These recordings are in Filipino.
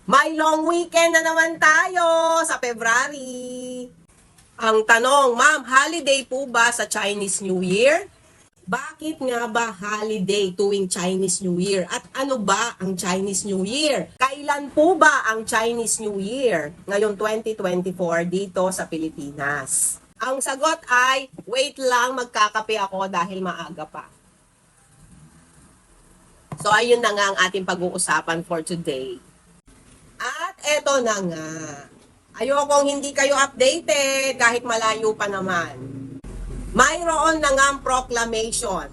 May long weekend na naman tayo sa February. Ang tanong, ma'am, holiday po ba sa Chinese New Year? Bakit nga ba holiday tuwing Chinese New Year? At ano ba ang Chinese New Year? Kailan po ba ang Chinese New Year? Ngayong 2024 dito sa Pilipinas. Ang sagot ay, wait lang, magkakape ako dahil maaga pa. So ayun na nga ang ating pag-uusapan for today. At eto na nga. Ayokong hindi kayo updated kahit malayo pa naman. Mayroon na nga proclamation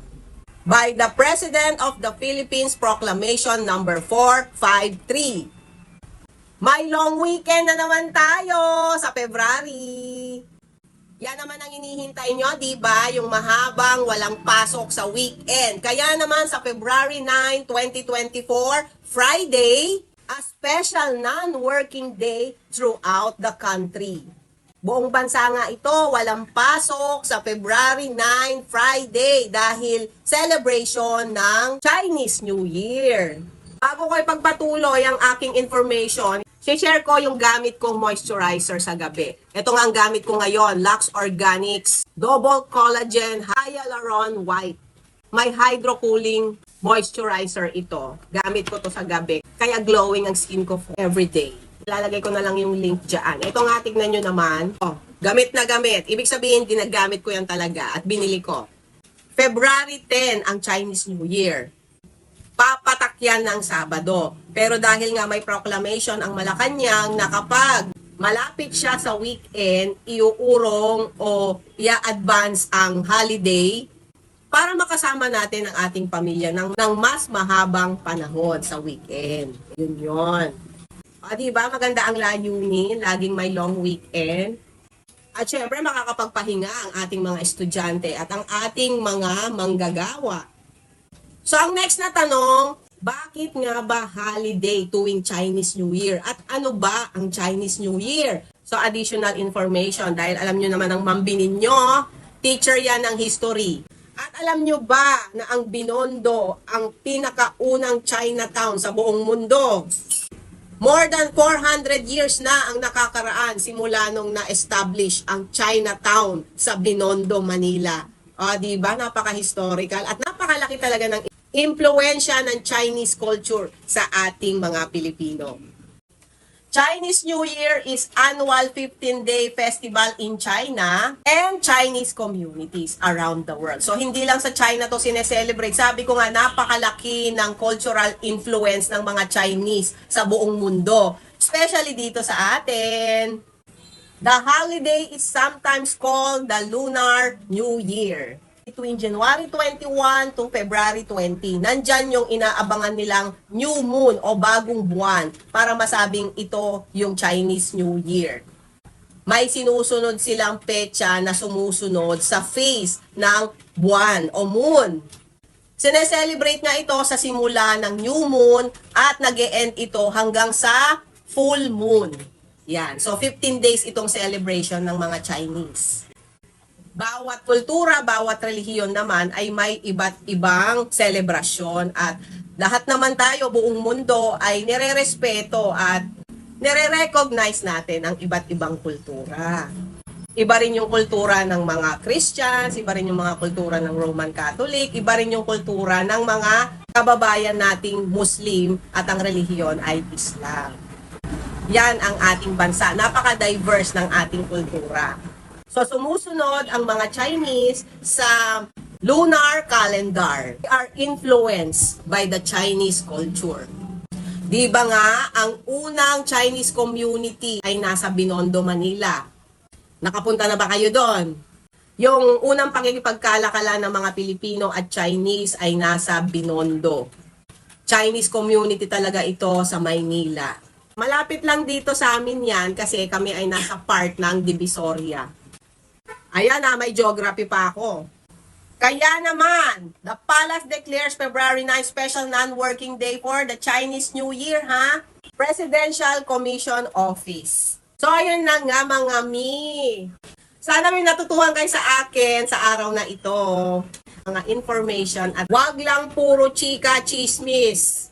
by the President of the Philippines, Proclamation number 453. May long weekend na naman tayo sa February. Yan naman ang inihintay nyo, di ba? Yung mahabang walang pasok sa weekend. Kaya naman sa February 9, 2024, Friday, a special non-working day throughout the country. Buong bansa nga ito, walang pasok sa February 9, Friday, dahil celebration ng Chinese New Year. Bago ko ipagpatuloy ang aking information, share ko yung gamit kong moisturizer sa gabi. Ito nga ang gamit ko ngayon, Lux Organics Double Collagen Hyaluron White. May hydro cooling moisturizer ito. Gamit ko to sa gabi. Kaya glowing ang skin ko everyday. Ilalagay ko na lang yung link dyan. Ito nga, tignan nyo naman. Oh, gamit na gamit. Ibig sabihin, ginagamit ko yan talaga at binili ko. February 10 ang Chinese New Year. Papatak yan ng Sabado. Pero dahil nga may proclamation ang Malacanang na kapag malapit siya sa weekend, iuurong o i-advance ang holiday para makasama natin ang ating pamilya ng mas mahabang panahon sa weekend. Yun yun. O, diba? Maganda ang layunin. Laging may long weekend. At syempre, makakapagpahinga ang ating mga estudyante at ang ating mga manggagawa. So, ang next na tanong, bakit nga ba holiday tuwing Chinese New Year? At ano ba ang Chinese New Year? So, additional information. Dahil alam nyo naman ang mambinin nyo, teacher yan ng history. At alam nyo ba na ang Binondo, ang pinakaunang Chinatown sa buong mundo? More than 400 years na ang nakakaraan simula nung na-establish ang Chinatown sa Binondo, Manila. O, diba? Napaka-historical at napakalaki talaga ng impluensya ng Chinese culture sa ating mga Pilipino. Chinese New Year is annual 15-day festival in China and Chinese communities around the world. So, hindi lang sa China to sineselebrate. Sabi ko nga, napakalaki ng cultural influence ng mga Chinese sa buong mundo. Especially dito sa atin. The holiday is sometimes called the Lunar New Year. Between January 21 to February 20, nandyan yung inaabangan nilang new moon o bagong buwan para masabing ito yung Chinese New Year. May sinusunod silang petsa na sumusunod sa phase ng buwan o moon. Sineselebrate nga ito sa simula ng new moon at nag-e-end ito hanggang sa full moon. Yan. So 15 days itong celebration ng mga Chinese. Bawat kultura, bawat relihiyon naman ay may iba't ibang selebrasyon at lahat naman tayo, buong mundo ay nire-respeto at nire-recognize natin ang iba't ibang kultura. Iba rin yung kultura ng mga Christians, iba rin yung mga kultura ng Roman Catholic, iba rin yung kultura ng mga kababayan nating Muslim at ang relihiyon ay Islam. Yan ang ating bansa. Napaka-diverse ng ating kultura. So, sumusunod ang mga Chinese sa lunar calendar. They are influenced by the Chinese culture. Di ba nga, ang unang Chinese community ay nasa Binondo, Manila. Nakapunta na ba kayo doon? Yung unang pakikipagkalakalan ng mga Pilipino at Chinese ay nasa Binondo. Chinese community talaga ito sa Maynila. Malapit lang dito sa amin yan kasi kami ay nasa part ng Divisoria. Ayan na, may geography pa ako. Kaya naman, the palace declares February 9 special non-working day for the Chinese New Year, ha? Presidential Commission Office. So, ayun na nga mga mi. Sana may natutuhan kayo sa akin sa araw na ito. Mga information at wag lang puro chika chismis.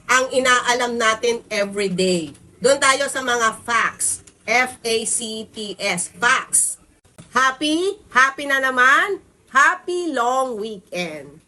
ang inaalam natin every day. Doon tayo sa mga facts. F-A-C-T-S. Facts. Happy? Happy na naman? Happy long weekend.